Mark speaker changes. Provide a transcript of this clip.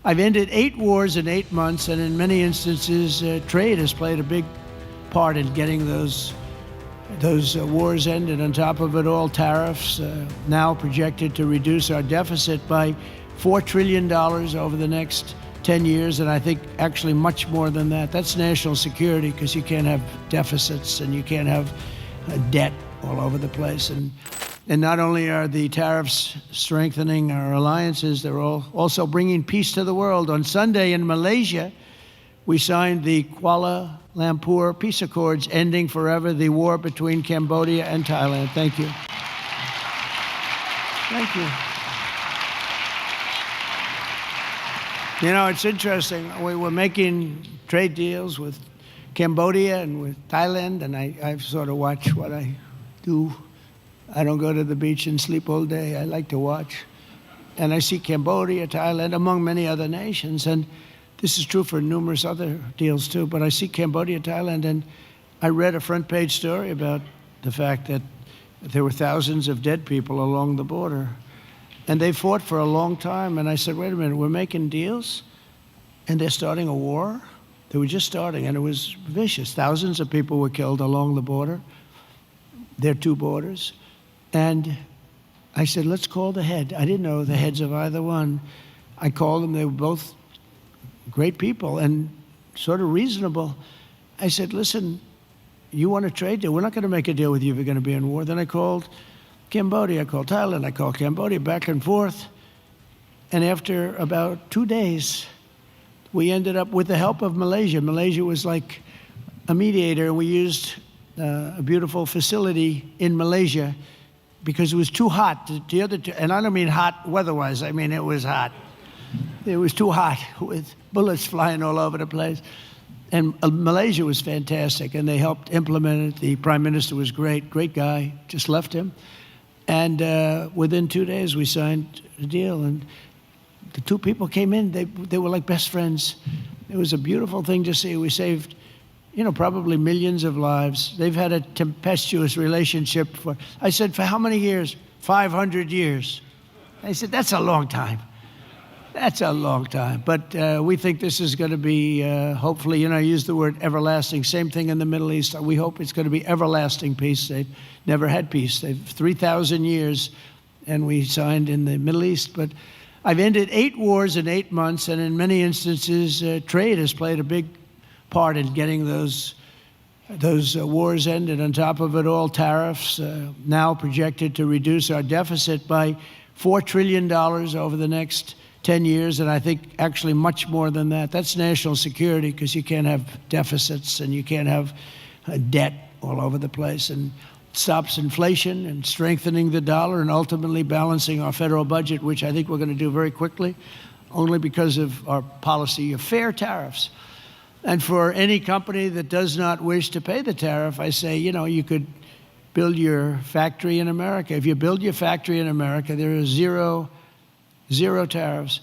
Speaker 1: I've ended 8 wars in 8 months, and in many instances, trade has played a big part in getting those wars ended. On top of it all, tariffs now projected to reduce our deficit by $4 trillion over the next 10 years, and I think actually much more than that. That's national security, because you can't have deficits and you can't have debt all over the place. And not only are the tariffs strengthening our alliances, they're also bringing peace to the world. On Sunday in Malaysia, we signed the Kuala Lumpur Peace Accords, ending forever the war between Cambodia and Thailand. Thank you. Thank you. You know, it's interesting. We were making trade deals with Cambodia and with Thailand, and I sort of watch what I do. I don't go to the beach and sleep all day. I like to watch. And I see Cambodia, Thailand, among many other nations. And this is true for numerous other deals too. But I see Cambodia, Thailand, and I read a front page story about the fact that there were thousands of dead people along the border. And they fought for a long time. And I said, wait a minute, we're making deals and they're starting a war? They were just starting, and it was vicious. Thousands of people were killed along the border, their two borders. And I said, let's call the head. I didn't know the heads of either one. I called them. They were both great people and sort of reasonable. I said, listen, you want a trade deal? We're not going to make a deal with you if you're going to be in war. Then I called Cambodia. I called Thailand. I called Cambodia, back and forth. And after about 2 days, we ended up with the help of Malaysia. Malaysia was like a mediator, and we used a beautiful facility in Malaysia because it was too hot. The other two, and I don't mean hot weather-wise, I mean it was hot. It was too hot with bullets flying all over the place. And Malaysia was fantastic, and they helped implement it. The prime minister was great guy, just left him. And within 2 days, we signed a deal, and the two people came in, they were like best friends. It was a beautiful thing to see. We saved, probably millions of lives. They've had a tempestuous relationship I said, for how many years? 500 years. They said, that's a long time. That's a long time. But we think this is going to be, hopefully, I use the word everlasting. Same thing in the Middle East. We hope it's going to be everlasting peace. They've never had peace. They've 3,000 years, and we signed in the Middle East. But I've ended 8 wars in 8 months, and in many instances, trade has played a big part in getting those wars ended. On top of it all, tariffs now projected to reduce our deficit by $4 trillion over the next 10 years, and I think actually much more than that. That's national security, because you can't have deficits and you can't have debt all over the place. And stops inflation and strengthening the dollar and ultimately balancing our federal budget, which I think we're going to do very quickly, only because of our policy of fair tariffs. And for any company that does not wish to pay the tariff, I say, you could build your factory in America. If you build your factory in America, there are zero tariffs.